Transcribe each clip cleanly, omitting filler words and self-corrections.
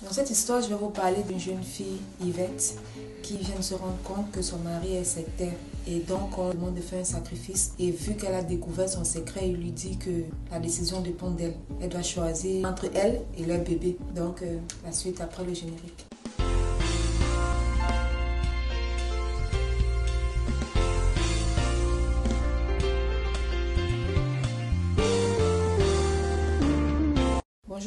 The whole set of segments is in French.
Dans cette histoire, je vais vous parler d'une jeune fille, Yvette, qui vient de se rendre compte que son mari est sectaire. Et donc, on lui demande de faire un sacrifice. Et vu qu'elle a découvert son secret, il lui dit que la décision dépend d'elle. Elle doit choisir entre elle et leur bébé. Donc, la suite après le générique.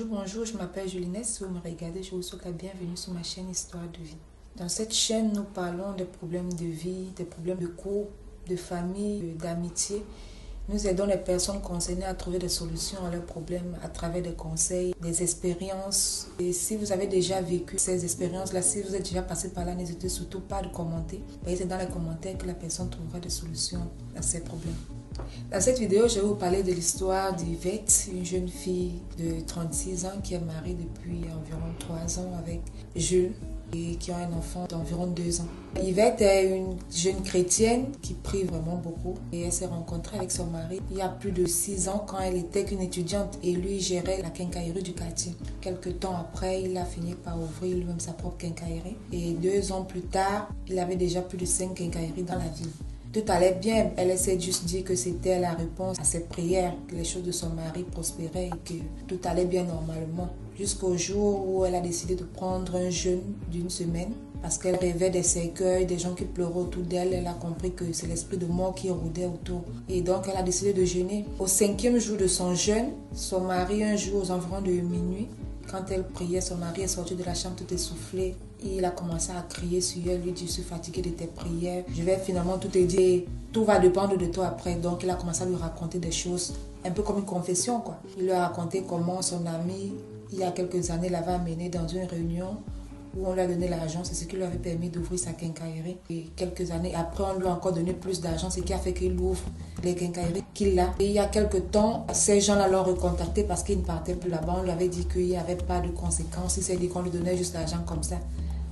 Bonjour, je m'appelle Julinette. Si vous me regardez, je vous souhaite la bienvenue sur ma chaîne Histoire de vie. Dans cette chaîne, nous parlons des problèmes de vie, des problèmes de couple, de famille, d'amitié. Nous aidons les personnes concernées à trouver des solutions à leurs problèmes à travers des conseils, des expériences. Et si vous avez déjà vécu ces expériences-là, si vous êtes déjà passé par là, n'hésitez surtout pas à commenter. C'est dans les commentaires que la personne trouvera des solutions à ses problèmes. Dans cette vidéo, je vais vous parler de l'histoire d'Yvette, une jeune fille de 36 ans qui est mariée depuis environ 3 ans avec Jules et qui a un enfant d'environ 2 ans. Yvette est une jeune chrétienne qui prie vraiment beaucoup et elle s'est rencontrée avec son mari il y a plus de 6 ans quand elle était qu'une étudiante et lui gérait la quincaillerie du quartier. Quelques temps après, il a fini par ouvrir lui-même sa propre quincaillerie et 2 ans plus tard, il avait déjà plus de 5 quincailleries dans la ville. Tout allait bien, elle s'est juste dit que c'était la réponse à ses prières, que les choses de son mari prospéraient et que tout allait bien normalement. Jusqu'au jour où elle a décidé de prendre un jeûne d'1 semaine parce qu'elle rêvait des cercueils, des gens qui pleuraient autour d'elle. Elle a compris que c'est l'esprit de mort qui rôdait autour. Et donc elle a décidé de jeûner. Au 5e jour de son jeûne, son mari, un jour aux environs de minuit, quand elle priait, son mari est sorti de la chambre tout essoufflé. Il a commencé à crier sur elle, lui dit: je suis fatigué de tes prières, je vais finalement tout te dire, tout va dépendre de toi après. Donc il a commencé à lui raconter des choses, un peu comme une confession quoi. Il lui a raconté comment son ami, il y a quelques années, l'avait amené dans une réunion où on lui a donné l'argent, c'est ce qui lui avait permis d'ouvrir sa quincaillerie. Et quelques années après, on lui a encore donné plus d'argent, ce qui a fait qu'il ouvre les quincailleries qu'il a. Et il y a quelques temps, ces gens-là l'ont recontacté parce qu'ils ne partaient plus là-bas. On lui avait dit qu'il n'y avait pas de conséquences. Il s'est dit qu'on lui donnait juste l'argent comme ça.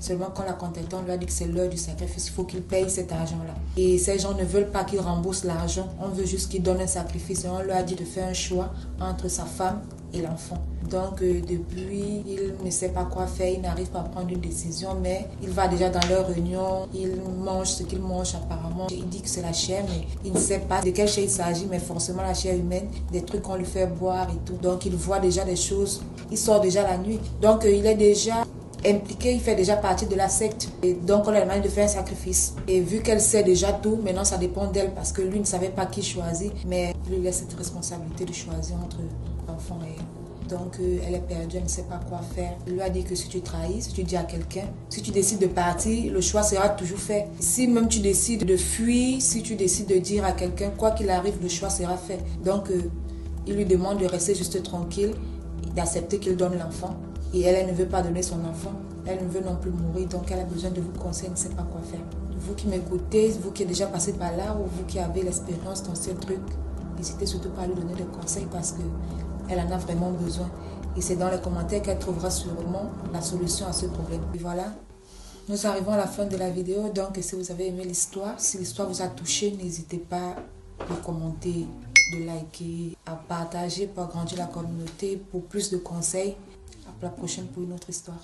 Seulement quand l'a contacté, on lui a dit que c'est l'heure du sacrifice, il faut qu'il paye cet argent-là. Et ces gens ne veulent pas qu'il rembourse l'argent, on veut juste qu'il donne un sacrifice. Et on lui a dit de faire un choix entre sa femme et l'enfant. Donc depuis, il ne sait pas quoi faire, il n'arrive pas à prendre une décision, mais il va déjà dans leur réunion, il mange ce qu'il mange apparemment. Il dit que c'est la chair, mais il ne sait pas de quelle chair il s'agit, mais forcément la chair humaine, des trucs qu'on lui fait boire et tout. Donc il voit déjà des choses, il sort déjà la nuit. Donc il est déjà impliqué, il fait déjà partie de la secte. Et donc on a demandé de faire un sacrifice. Et vu qu'elle sait déjà tout, maintenant ça dépend d'elle parce que lui ne savait pas qui choisir, mais lui laisse cette responsabilité de choisir entre l'enfant et elle. Donc elle est perdue, elle ne sait pas quoi faire. Il lui a dit que si tu trahis, si tu dis à quelqu'un, si tu décides de partir, le choix sera toujours fait. Si même tu décides de fuir, si tu décides de dire à quelqu'un, quoi qu'il arrive, le choix sera fait. Donc il lui demande de rester juste tranquille, d'accepter qu'il donne l'enfant. Et elle ne veut pas donner son enfant. Elle ne veut non plus mourir, donc elle a besoin de vous conseiller, elle ne sait pas quoi faire. Vous qui m'écoutez, vous qui êtes déjà passé par là, ou vous qui avez l'expérience dans ce truc, n'hésitez surtout pas à lui donner des conseils parce qu'elle en a vraiment besoin. Et c'est dans les commentaires qu'elle trouvera sûrement la solution à ce problème. Et voilà, nous arrivons à la fin de la vidéo. Donc si vous avez aimé l'histoire, si l'histoire vous a touché, n'hésitez pas à commenter, de liker, à partager pour agrandir la communauté, pour plus de conseils. À la prochaine pour une autre histoire.